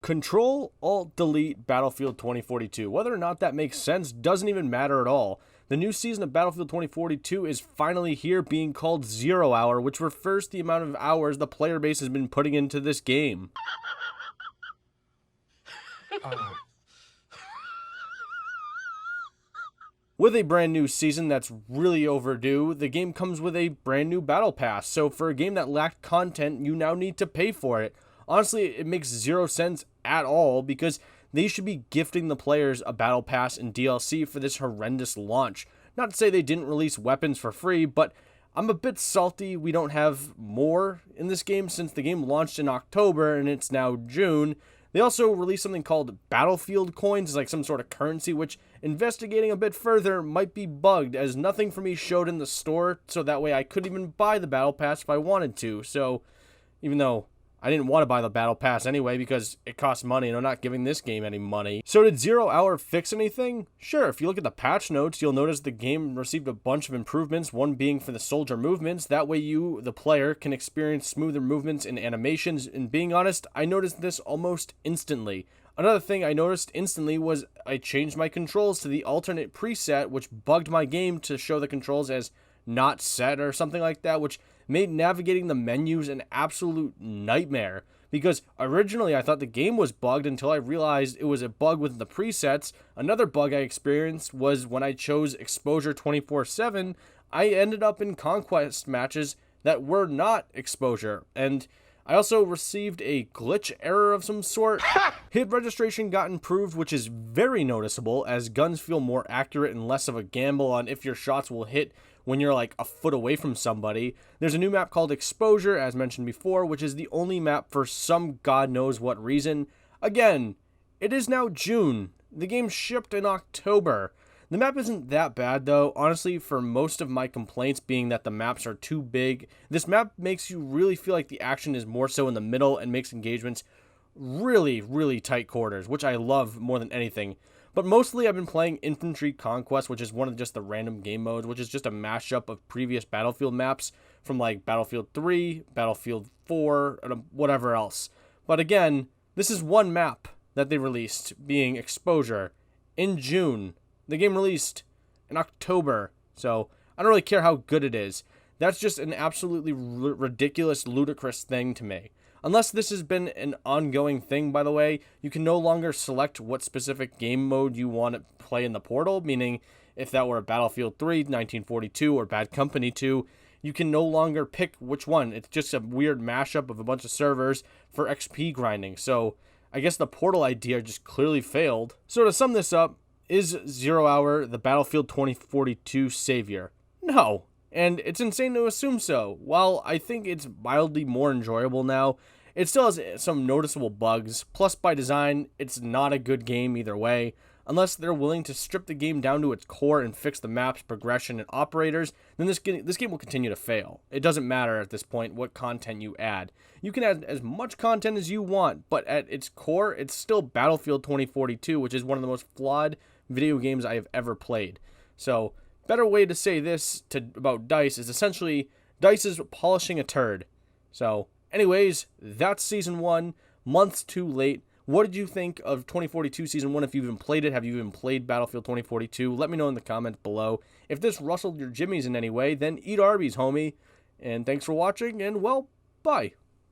Control, Alt, Delete Battlefield 2042. Whether or not that makes sense doesn't even matter at all. The new season of Battlefield 2042 is finally here, being called Zero Hour, which refers to the amount of hours the player base has been putting into this game. With a brand new season that's really overdue, the game comes with a brand new battle pass, so for a game that lacked content, you now need to pay for it. Honestly, it makes zero sense at all, because they should be gifting the players a battle pass and DLC for this horrendous launch. Not to say they didn't release weapons for free, but I'm a bit salty we don't have more in this game since the game launched in October and it's now June. They also released something called Battlefield Coins, like some sort of currency, which, investigating a bit further, might be bugged, as nothing for me showed in the store, so that way I couldn't even buy the Battle Pass if I wanted to. So, even though I didn't want to buy the Battle Pass anyway because it costs money and I'm not giving this game any money. So did Zero Hour fix anything? Sure, if you look at the patch notes, you'll notice the game received a bunch of improvements, one being for the soldier movements. That way you, the player, can experience smoother movements and animations, and being honest, I noticed this almost instantly. Another thing I noticed instantly was I changed my controls to the alternate preset, which bugged my game to show the controls as not set or something like that, which made navigating the menus an absolute nightmare, because originally I thought the game was bugged until I realized it was a bug with the presets. Another bug I experienced was when I chose exposure 24/7, I ended up in conquest matches that were not exposure, and I also received a glitch error of some sort. Hit registration got improved, which is very noticeable, as guns feel more accurate and less of a gamble on if your shots will hit when you're like a foot away from somebody. There's a new map called Exposure, as mentioned before, which is the only map for some god knows what reason. Again, it is now June. The game shipped in October. The map isn't that bad though, honestly, for most of my complaints being that the maps are too big. This map makes you really feel like the action is more so in the middle and makes engagements really, really tight quarters, which I love more than anything. But mostly I've been playing Infantry Conquest, which is one of just the random game modes, which is just a mashup of previous Battlefield maps from like Battlefield 3, Battlefield 4, and whatever else. But again, this is one map that they released, being Exposure, in June. The game released in October, so I don't really care how good it is. That's just an absolutely ridiculous, ludicrous thing to me. Unless this has been an ongoing thing, by the way, you can no longer select what specific game mode you want to play in the portal, meaning if that were a Battlefield 3, 1942, or Bad Company 2, you can no longer pick which one. It's just a weird mashup of a bunch of servers for XP grinding, so I guess the portal idea just clearly failed. So to sum this up, is Zero Hour the Battlefield 2042 savior? No. And it's insane to assume so. While I think it's mildly more enjoyable now, it still has some noticeable bugs. Plus, by design, it's not a good game either way. Unless they're willing to strip the game down to its core and fix the maps, progression, and operators, then this game will continue to fail. It doesn't matter at this point what content you add. You can add as much content as you want, but at its core, it's still Battlefield 2042, which is one of the most flawed video games I have ever played. So, better way to say this about DICE is essentially DICE is polishing a turd. So, anyways, that's Season 1, months too late. What did you think of 2042 Season 1 if you've even played it? Have you even played Battlefield 2042? Let me know in the comments below. If this rustled your jimmies in any way, then eat Arby's, homie. And thanks for watching, and well, bye.